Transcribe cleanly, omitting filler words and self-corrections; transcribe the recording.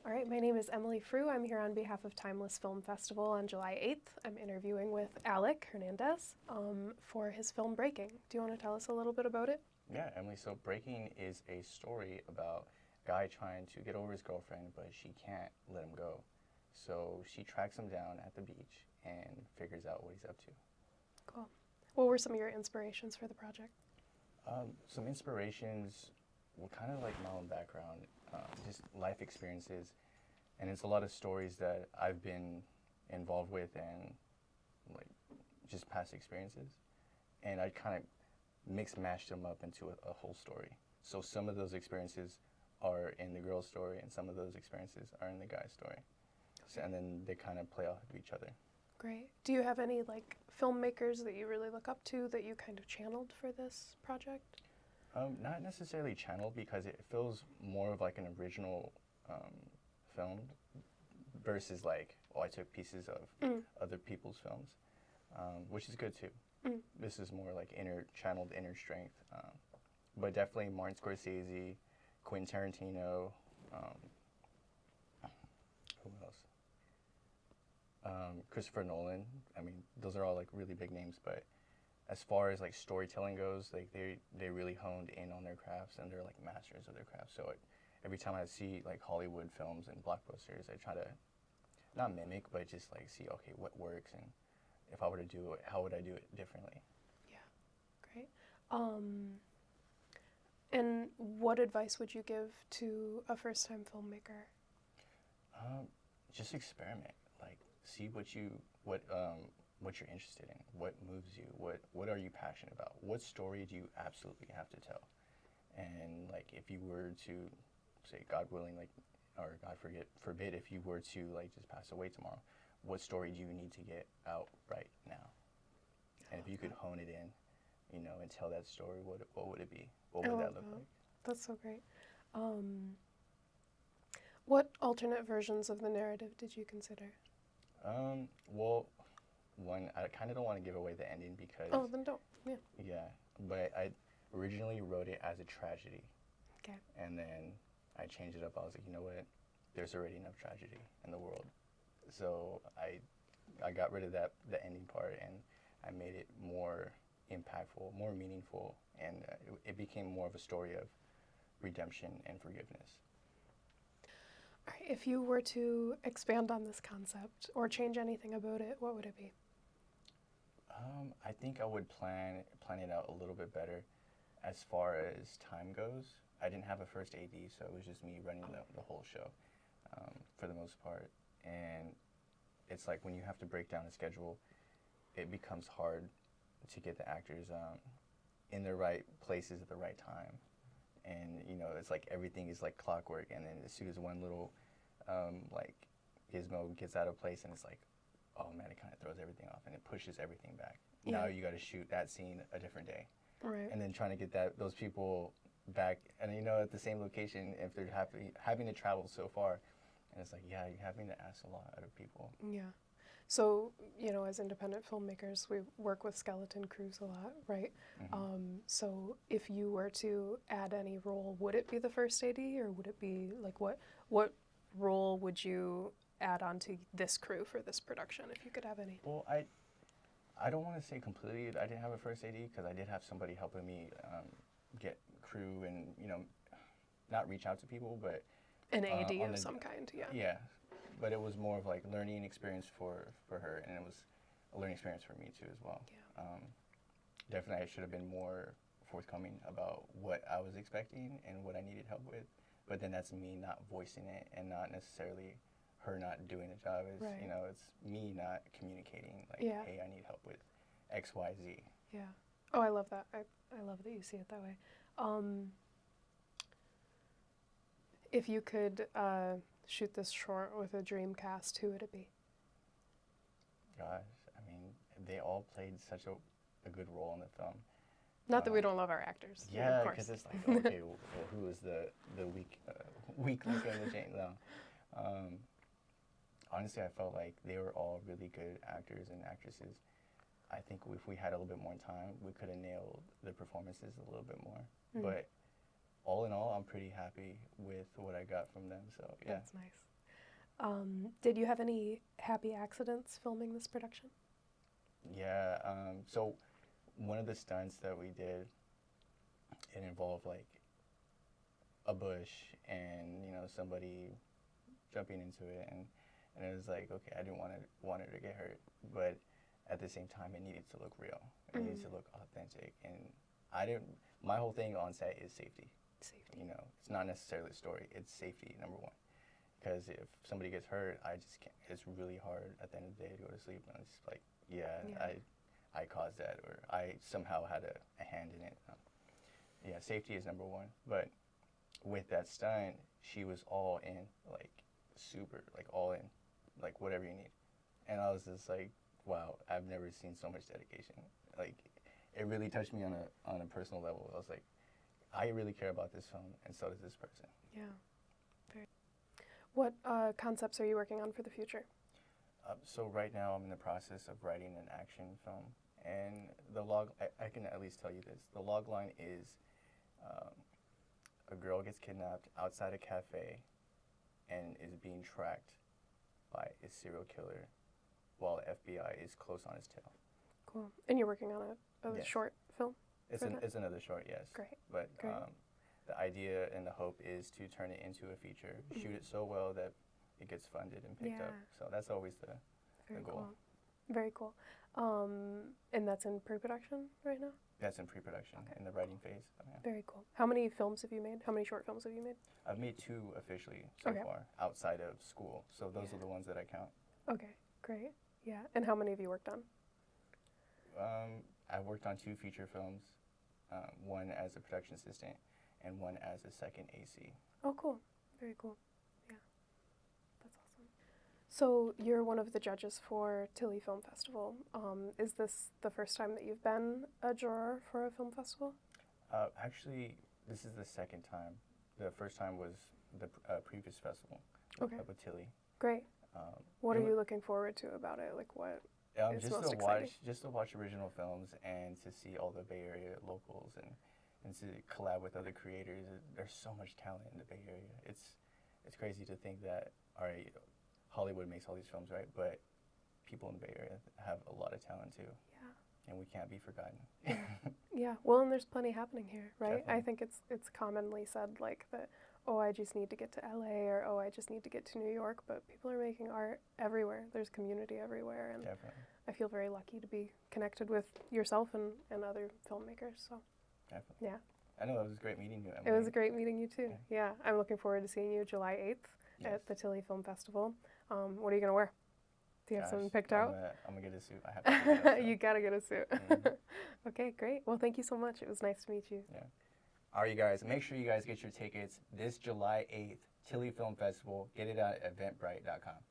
All right, my name is Emily Frew. I'm here on behalf of Timeless Film Festival on July 8th. I'm interviewing with Alec Hernandez for his film Breaking. Do you want to tell us a little bit about it? Yeah, Emily, so Breaking is a story about a guy trying to get over his girlfriend, but she can't let him go. So she tracks him down at the beach and figures out what he's up to. Cool. What were some of your inspirations for the project? Some inspirations were kind of like my own background, just life experiences, and it's a lot of stories that I've been involved with and like just past experiences, and I kind of mashed them up into a whole story. So some of those experiences are in the girl's story, and some of those experiences are in the guy's story. So, and then they kind of play off of each other. Great. Do you have any like filmmakers that you really look up to that you kind of channeled for this project? Not necessarily channeled, because it feels more of like an original film versus like, oh, I took pieces of other people's films, which is good too. This is more like channeled inner strength, but definitely Martin Scorsese, Quentin Tarantino, who else? Christopher Nolan. I mean, those are all like really big names, but as far as like storytelling goes, like they really honed in on their crafts, and they're like masters of their craft. So every time I see like Hollywood films and blockbusters, I try to not mimic, but just like see, okay, what works, and if I were to do it, how would I do it differently? Yeah, great. And what advice would you give to a first-time filmmaker? Just experiment. Like, see what you're interested in, what moves you, what are you passionate about, what story do you absolutely have to tell, and like if you were to say, God willing, like, or God forbid, if you were to like just pass away tomorrow, what story do you need to get out right now? And if you could hone it in, you know, and tell that story, what would it be? What would that look like? That's so great. What alternate versions of the narrative did you consider? Well, one, I kind of don't want to give away the ending because... Oh, then don't, yeah. Yeah, but I originally wrote it as a tragedy. Okay. And then I changed it up. I was like, you know what? There's already enough tragedy in the world. So I got rid of the ending part, and I made it more impactful, more meaningful, and it became more of a story of redemption and forgiveness. All right, if you were to expand on this concept or change anything about it, what would it be? I think I would plan it out a little bit better as far as time goes. I didn't have a first AD, so it was just me running the whole show for the most part. And it's like when you have to break down a schedule, it becomes hard to get the actors in the right places at the right time. And you know, it's like everything is like clockwork, and then as soon as one little like gizmo gets out of place, and it's like, oh man, it kind of throws everything off, and it pushes everything back. Yeah. Now you got to shoot that scene a different day, right? And then trying to get those people back, and you know, at the same location, if they're having to travel so far, and it's like, yeah, you're having to ask a lot out of people. Yeah. So, you know, as independent filmmakers, we work with skeleton crews a lot, right? Mm-hmm. So if you were to add any role, would it be the first AD, or would it be like what role would you add onto this crew for this production, if you could have any? Well, I don't want to say completely I didn't have a first AD, because I did have somebody helping me get crew and, you know, not reach out to people, but... An AD of some kind, yeah. Yeah. But it was more of like learning experience for her, and it was a learning experience for me too as well. Yeah. Definitely I should have been more forthcoming about what I was expecting and what I needed help with, but then that's me not voicing it, and not necessarily her not doing the job. It's, right. You know, it's me not communicating, like, yeah. Hey, I need help with X, Y, Z. Yeah. Oh, I love that. I love that you see it that way. If you could shoot this short with a dream cast, who would it be? Gosh, I mean, they all played such a good role in the film. Not that we don't love our actors. Yeah, because it's like, okay, well, who is the weak link in the chain? No. Honestly, I felt like they were all really good actors and actresses. I think if we had a little bit more time, we could have nailed the performances a little bit more. Mm-hmm. But all in all, I'm pretty happy with what I got from them. So yeah. That's nice. Did you have any happy accidents filming this production? Yeah. So one of the stunts that we did, it involved like a bush and somebody jumping into it, and it was like, okay, I didn't want her to get hurt, but at the same time it needed to look real. It needed to look authentic, and I didn't. My whole thing on set is safety. Safety. It's not necessarily a story. It's safety, number one. Because if somebody gets hurt, I just can't. It's really hard at the end of the day to go to sleep. And it's like, yeah. I caused that, or I somehow had a hand in it. Yeah, safety is number one. But with that stunt, she was all in, like super, like all in, like whatever you need. And I was just like, wow, I've never seen so much dedication. Like, it really touched me on a personal level. I was like, I really care about this film, and so does this person. Yeah. What concepts are you working on for the future? So right now I'm in the process of writing an action film, and the log, I can at least tell you this, the log line is a girl gets kidnapped outside a cafe and is being tracked by a serial killer while FBI is close on his tail. Cool. And you're working on a Yes. short film? It's another short, yes. Great. But Great. the idea and the hope is to turn it into a feature, shoot it so well that it gets funded and picked up. Yeah. So that's always the Very goal. cool. Very cool. And that's in pre-production right now? That's in pre-production, Okay, in the writing phase. Yeah. Very cool. How many films have you made? How many short films have you made? I've made 2 officially so Okay. far outside of school. So those Yeah. are the ones that I count. Okay, great. Yeah. And how many have you worked on? I worked on 2 feature films, one as a production assistant and one as a second AC. Oh, cool. Very cool. Yeah. That's awesome. So you're one of the judges for TILÈ Film Festival. Is this the first time that you've been a juror for a film festival? Actually, this is the second time. The first time was the previous festival Okay. with TILΗ. Great. Um, What it are wa- you looking forward to about it? Like what? It's just most to exciting. watch original films and to see all the Bay Area locals and to collab with other creators. There's so much talent in the Bay Area. It's crazy to think that, all right, Hollywood makes all these films, right? But people in the Bay Area have a lot of talent too. Yeah. And we can't be forgotten. Yeah. Well, and there's plenty happening here, right? I Definitely. think it's commonly said like that, oh, I just need to get to LA or oh, I just need to get to New York, but people are making art everywhere. There's community everywhere, and Definitely. I feel very lucky to be connected with yourself and other filmmakers. So Definitely. yeah. I know, it was great meeting you, It Emily. was great meeting you too. Yeah, I'm looking forward to seeing you July 8th Yes. at the TILÈ Film Festival. What are you gonna wear? Do you have something Gosh, picked out? I'm gonna get a suit. I have to get a suit. You gotta get a suit. Mhm. Okay, great. Well, thank you so much. It was nice to meet you. All right, you guys, make sure you guys get your tickets this July 8th, TILΗ Film Festival. Get it at eventbrite.com.